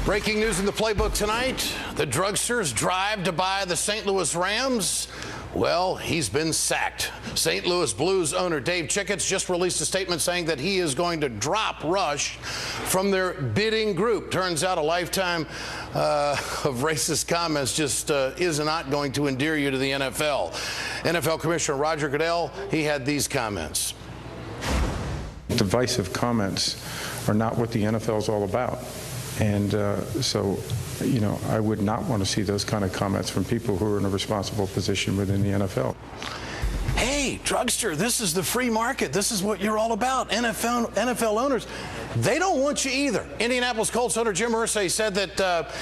Breaking news in the playbook tonight. The drugster's drive to buy the St. Louis Rams. Well, he's been sacked. St. Louis Blues owner Dave Chicketts just released a statement saying that he is going to drop Rush from their bidding group. Turns out a lifetime of racist comments just is not going to endear you to the NFL. NFL Commissioner Roger Goodell, he had these comments. Divisive comments are not what the NFL is all about. And so, you know, I would not want to see those kind of comments from people who are in a responsible position within the NFL. Hey, drugster, this is the free market. This is what you're all about. NFL owners, they don't want you either. Indianapolis Colts owner Jim Irsay said that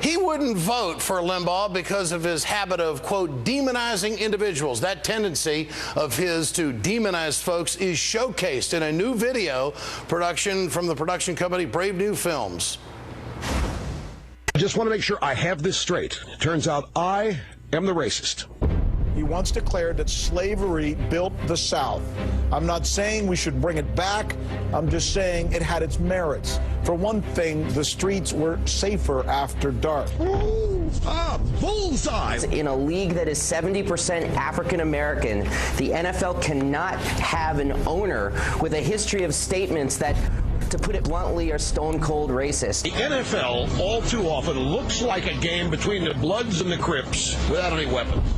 he wouldn't vote for Limbaugh because of his habit of, quote, demonizing individuals. That tendency of his to demonize folks is showcased in a new video production from the production company Brave New Films. I just want to make sure I have this straight. Turns out I am the racist. He once declared that slavery built the South. I'm not saying we should bring it back. I'm just saying it had its merits. For one thing, the streets were safer after dark. Bullseye! In a league that is 70% African American, the NFL cannot have an owner with a history of statements that, to put it bluntly, are stone cold racist. The NFL all too often looks like a game between the Bloods and the Crips without any weapons.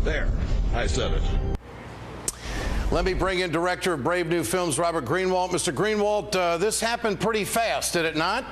There, I said it. Let me bring in director of Brave New Films, Robert Greenwald. Mr. Greenwald, this happened pretty fast, did it not?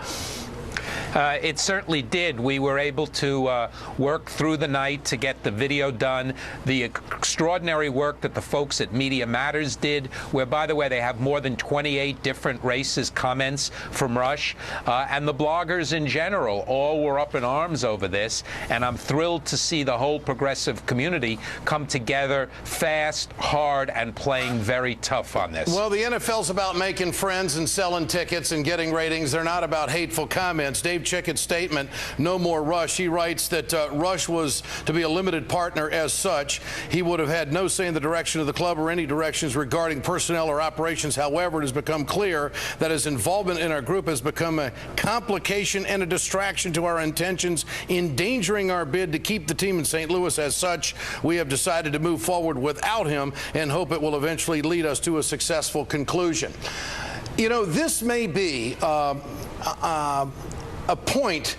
It certainly did. We were able to work through the night to get the video done. The extraordinary work that the folks at Media Matters did, where, by the way, they have more than 28 different racist comments from Rush, and the bloggers in general all were up in arms over this, and I'm thrilled to see the whole progressive community come together fast, hard, and playing very tough on this. Well, the NFL's about making friends and selling tickets and getting ratings. They're not about hateful comments. Dave Chicketts' statement, no more Rush. He writes that Rush was to be a limited partner as such. He would have had no say in the direction of the club or any directions regarding personnel or operations. However, it has become clear that his involvement in our group has become a complication and a distraction to our intentions, endangering our bid to keep the team in St. Louis. As such, we have decided to move forward without him and hope it will eventually lead us to a successful conclusion. You know, this may be a point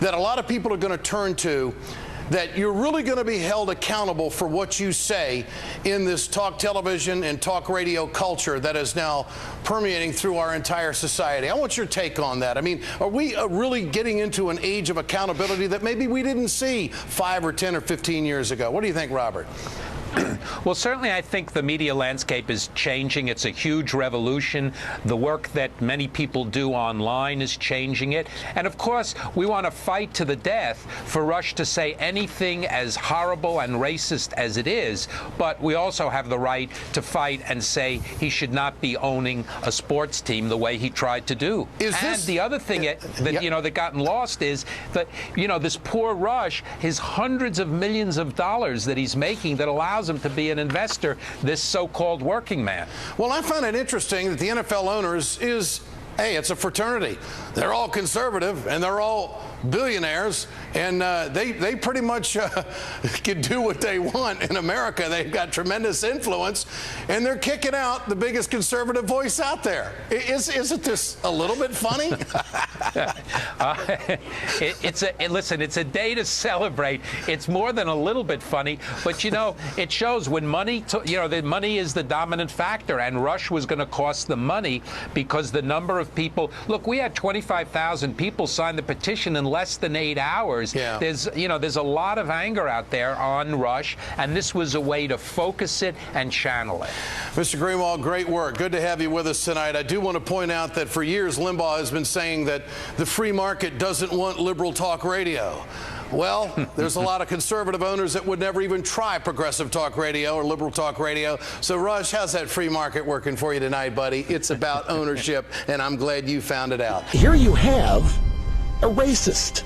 that a lot of people are going to turn to, that you're really going to be held accountable for what you say in this talk television and talk radio culture that is now permeating through our entire society. I want your take on that. I mean, are we really getting into an age of accountability that maybe we didn't see 5 or 10 or 15 years ago? What do you think, Robert? Well, certainly I think the media landscape is changing. It's a huge revolution. The work that many people do online is changing it. And of course, we want to fight to the death for Rush to say anything as horrible and racist as it is. But we also have the right to fight and say he should not be owning a sports team the way he tried to do. And the other thing that you know, that gotten lost is that, you know, this poor Rush, his hundreds of millions of dollars that he's making that allows him to be an investor, this so-called working man. Well, I find it interesting that the NFL owners is, hey, it's a fraternity. They're all conservative and they're all billionaires, and they pretty much can do what they want in America. They've got tremendous influence, and they're kicking out the biggest conservative voice out there. Isn't this a little bit funny? Listen, it's a day to celebrate. It's more than a little bit funny, but you know, it shows when money, the money is the dominant factor, and Rush was going to cost them money because the number of people. Look, we had 25,000 people sign the petition in less than 8 hours. Yeah. There's a lot of anger out there on Rush, and this was a way to focus it and channel it. Mr. Greenwald, great work. Good to have you with us tonight. I do want to point out that for years Limbaugh has been saying that the free market doesn't want liberal talk radio. Well, there's a lot of conservative owners that would never even try progressive talk radio or liberal talk radio. So, Rush, how's that free market working for you tonight, buddy? It's about ownership, and I'm glad you found it out. Here you have a racist.